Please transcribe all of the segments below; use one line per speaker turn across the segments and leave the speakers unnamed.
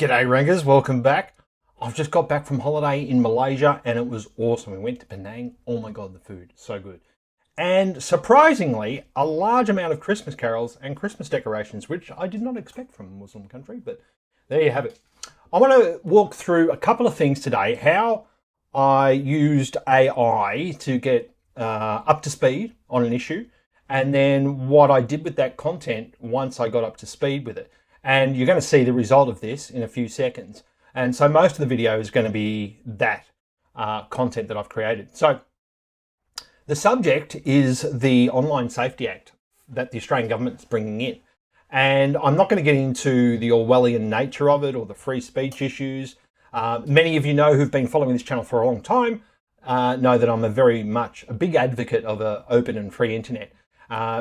G'day Rankers, welcome back. I've just got back from holiday in Malaysia and it was awesome. We went to Penang. Oh my God, the food, so good. And surprisingly, a large amount of Christmas carols and Christmas decorations, which I did not expect from a Muslim country, but there you have it. I want to walk through a couple of things today, how I used AI to get up to speed on an issue, and then what I did with that content once I got up to speed with it. And you're going to see the result of this in a few seconds. And so most of the video is going to be that content that I've created. So the subject is the Online Safety Act that the Australian government is bringing in. And I'm not going to get into the Orwellian nature of it or the free speech issues. Many of you know who've been following this channel for a long time know that I'm very much a big advocate of an open and free internet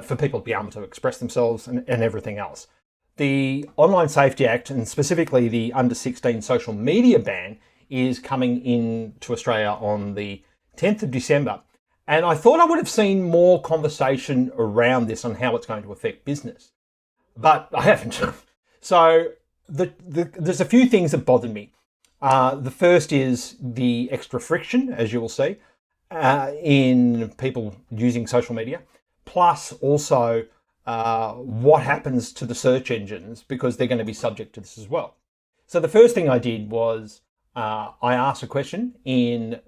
for people to be able to express themselves and everything else. The Online Safety Act, and specifically the under 16 social media ban, is coming into Australia on the 10th of December. And I thought I would have seen more conversation around this on how it's going to affect business, but I haven't. So there's a few things that bothered me. The first is the extra friction, as you will see, in people using social media, plus also what happens to the search engines, because they're going to be subject to this as well. So the first thing I did was I asked a question in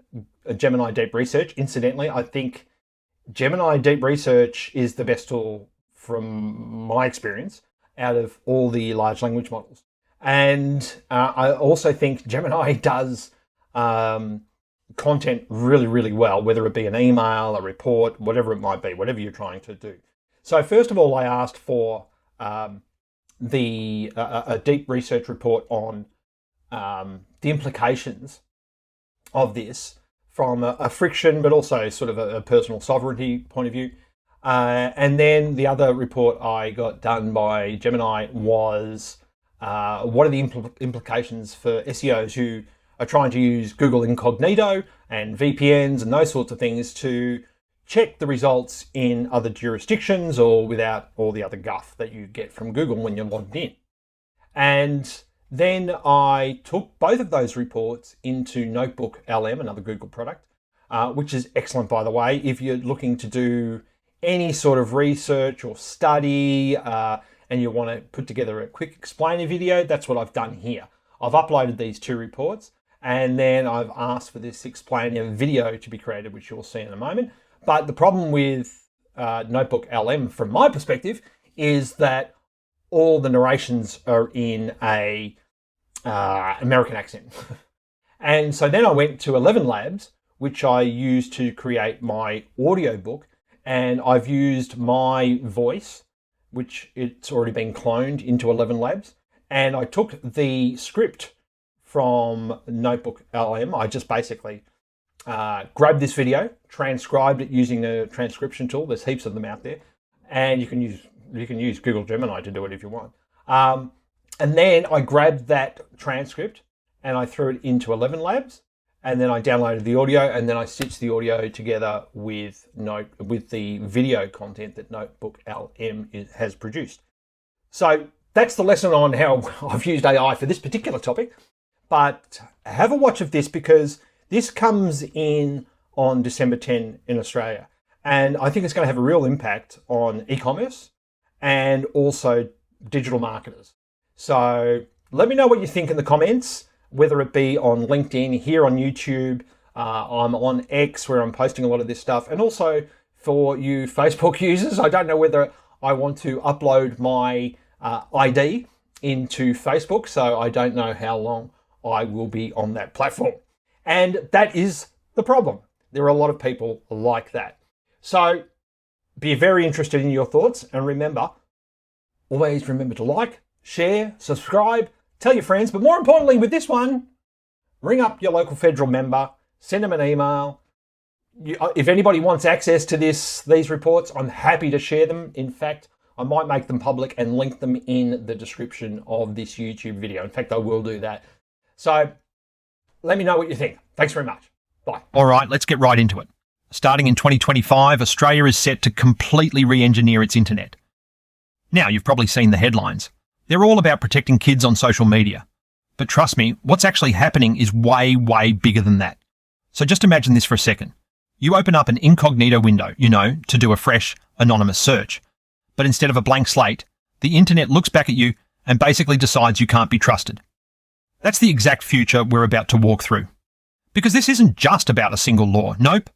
Gemini Deep Research. Incidentally, I think Gemini Deep Research is the best tool from my experience out of all the large language models. And I also think Gemini does content really, really well, whether it be an email, a report, whatever it might be, whatever you're trying to do. So first of all, I asked for a deep research report on the implications of this from a friction, but also sort of a personal sovereignty point of view. And then the other report I got done by Gemini was what are the implications for SEOs who are trying to use Google Incognito and VPNs and those sorts of things to check the results in other jurisdictions or without all the other guff that you get from Google when you're logged in. And then I took both of those reports into Notebook LM, another Google product, which is excellent, by the way. If you're looking to do any sort of research or study and you want to put together a quick explainer video, that's what I've done here. I've uploaded these two reports and then I've asked for this explainer video to be created, which you'll see in a moment. But the problem with Notebook LM, from my perspective, is that all the narrations are in a American accent. And so then I went to 11 Labs, which I used to create my audio book. And I've used my voice, which it's already been cloned into 11 Labs. And I took the script from Notebook LM. I just basically grabbed this video, transcribed it using a transcription tool. There's heaps of them out there, and you can use Google Gemini to do it if you want. And then I grabbed that transcript and I threw it into 11 Labs, and then I downloaded the audio, and then I stitched the audio together with the video content that Notebook LM has produced. So that's the lesson on how I've used AI for this particular topic. But have a watch of this, because this comes in on December 10 in Australia, and I think it's going to have a real impact on e-commerce and also digital marketers. So let me know what you think in the comments, whether it be on LinkedIn, here on YouTube, I'm on X where I'm posting a lot of this stuff, and also for you Facebook users, I don't know whether I want to upload my ID into Facebook, so I don't know how long I will be on that platform. And that is the problem. There are a lot of people like that. So be very interested in your thoughts. And remember, always remember to like, share, subscribe, tell your friends. But more importantly, with this one, ring up your local federal member, send them an email. If anybody wants access to these reports, I'm happy to share them. In fact, I might make them public and link them in the description of this YouTube video. In fact, I will do that. So let me know what you think. Thanks very much. Bye.
All right, let's get right into it. Starting in 2025, Australia is set to completely re-engineer its internet. Now, you've probably seen the headlines. They're all about protecting kids on social media. But trust me, what's actually happening is way, way bigger than that. So just imagine this for a second. You open up an incognito window, to do a fresh, anonymous search. But instead of a blank slate, the internet looks back at you and basically decides you can't be trusted. That's the exact future we're about to walk through. Because this isn't just about a single law. Nope.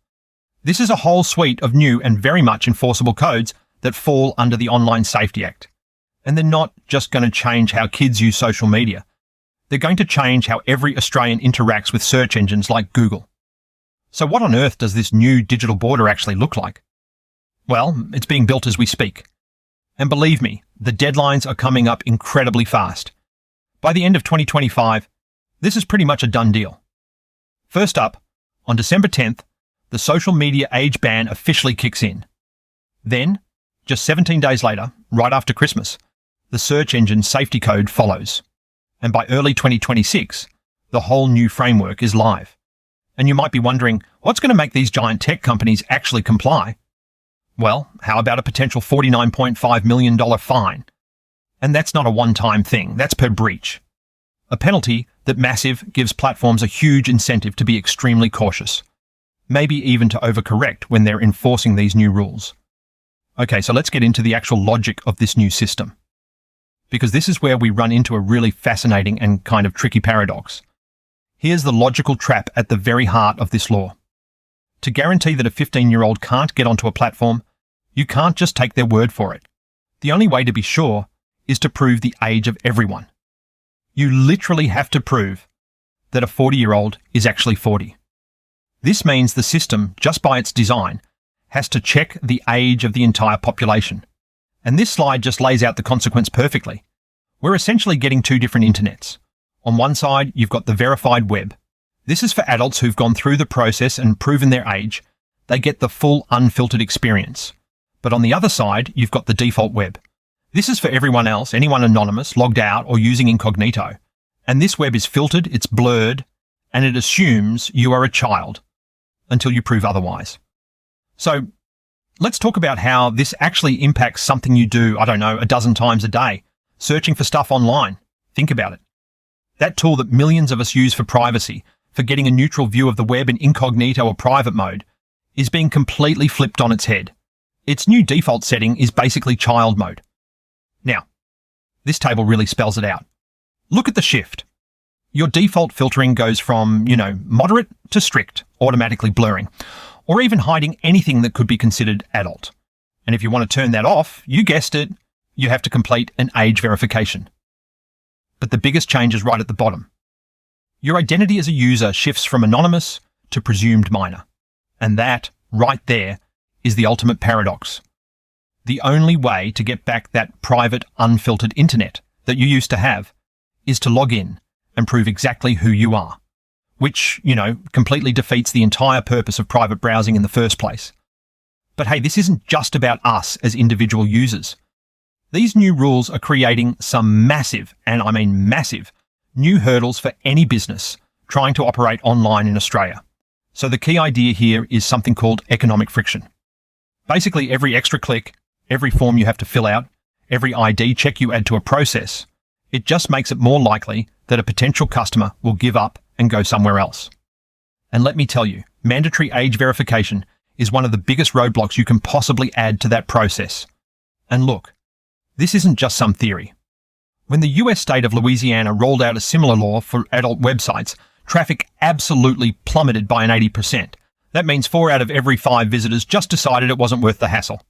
This is a whole suite of new and very much enforceable codes that fall under the Online Safety Act. And they're not just going to change how kids use social media. They're going to change how every Australian interacts with search engines like Google. So what on earth does this new digital border actually look like? Well, it's being built as we speak. And believe me, the deadlines are coming up incredibly fast. By the end of 2025, this is pretty much a done deal. First up, on December 10th, the social media age ban officially kicks in. Then, just 17 days later, right after Christmas, the search engine safety code follows. And by early 2026, the whole new framework is live. And you might be wondering, what's going to make these giant tech companies actually comply? Well, how about a potential $49.5 million fine? And that's not a one-time thing, that's per breach. A penalty that massive gives platforms a huge incentive to be extremely cautious. Maybe even to overcorrect when they're enforcing these new rules. Okay, so let's get into the actual logic of this new system. Because this is where we run into a really fascinating and kind of tricky paradox. Here's the logical trap at the very heart of this law. To guarantee that a 15-year-old can't get onto a platform, you can't just take their word for it. The only way to be sure is to prove the age of everyone. You literally have to prove that a 40-year-old is actually 40. This means the system, just by its design, has to check the age of the entire population. And this slide just lays out the consequence perfectly. We're essentially getting two different internets. On one side, you've got the verified web. This is for adults who've gone through the process and proven their age. They get the full unfiltered experience. But on the other side, you've got the default web. This is for everyone else, anyone anonymous, logged out, or using Incognito. And this web is filtered, it's blurred, and it assumes you are a child until you prove otherwise. So let's talk about how this actually impacts something you do, 12 times a day, searching for stuff online. Think about it. That tool that millions of us use for privacy, for getting a neutral view of the web in incognito or private mode, is being completely flipped on its head. Its new default setting is basically child mode. Now, this table really spells it out. Look at the shift. Your default filtering goes from, moderate to strict, automatically blurring, or even hiding anything that could be considered adult. And if you want to turn that off, you guessed it, you have to complete an age verification. But the biggest change is right at the bottom. Your identity as a user shifts from anonymous to presumed minor. And that, right there, is the ultimate paradox. The only way to get back that private, unfiltered internet that you used to have is to log in and prove exactly who you are, which, completely defeats the entire purpose of private browsing in the first place. But hey, this isn't just about us as individual users. These new rules are creating some massive, and I mean massive, new hurdles for any business trying to operate online in Australia. So the key idea here is something called economic friction. Basically, every extra click, every form you have to fill out, every ID check you add to a process, it just makes it more likely that a potential customer will give up and go somewhere else. And let me tell you, mandatory age verification is one of the biggest roadblocks you can possibly add to that process. And look, this isn't just some theory. When the US state of Louisiana rolled out a similar law for adult websites, traffic absolutely plummeted by an 80%. That means 4 out of every 5 visitors just decided it wasn't worth the hassle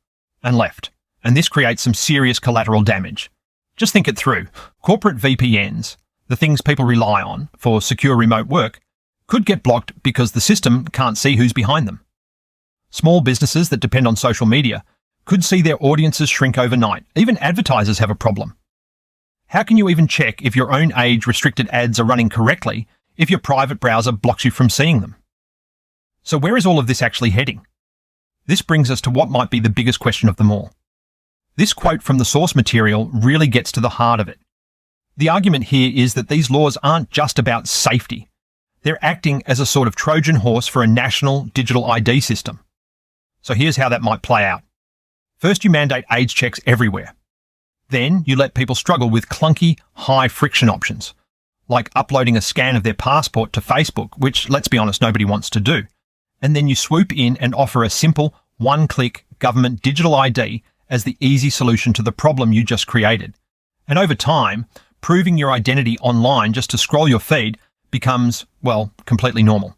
and left. And this creates some serious collateral damage. Just think it through. Corporate VPNs, the things people rely on for secure remote work, could get blocked because the system can't see who's behind them. Small businesses that depend on social media could see their audiences shrink overnight. Even advertisers have a problem. How can you even check if your own age-restricted ads are running correctly if your private browser blocks you from seeing them? So where is all of this actually heading? This brings us to what might be the biggest question of them all. This quote from the source material really gets to the heart of it. The argument here is that these laws aren't just about safety. They're acting as a sort of Trojan horse for a national digital ID system. So here's how that might play out. First, you mandate age checks everywhere. Then you let people struggle with clunky, high-friction options, like uploading a scan of their passport to Facebook, which, let's be honest, nobody wants to do. And then you swoop in and offer a simple one-click government digital ID as the easy solution to the problem you just created. And over time, proving your identity online just to scroll your feed becomes, well, completely normal.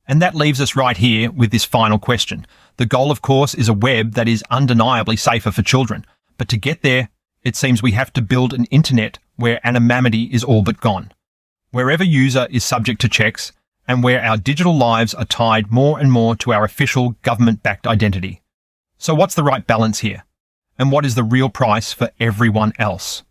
And that leaves us right here with this final question. The goal, of course, is a web that is undeniably safer for children. But to get there, it seems we have to build an internet where anonymity is all but gone, where every user is subject to checks, and where our digital lives are tied more and more to our official government-backed identity. So what's the right balance here? And what is the real price for everyone else?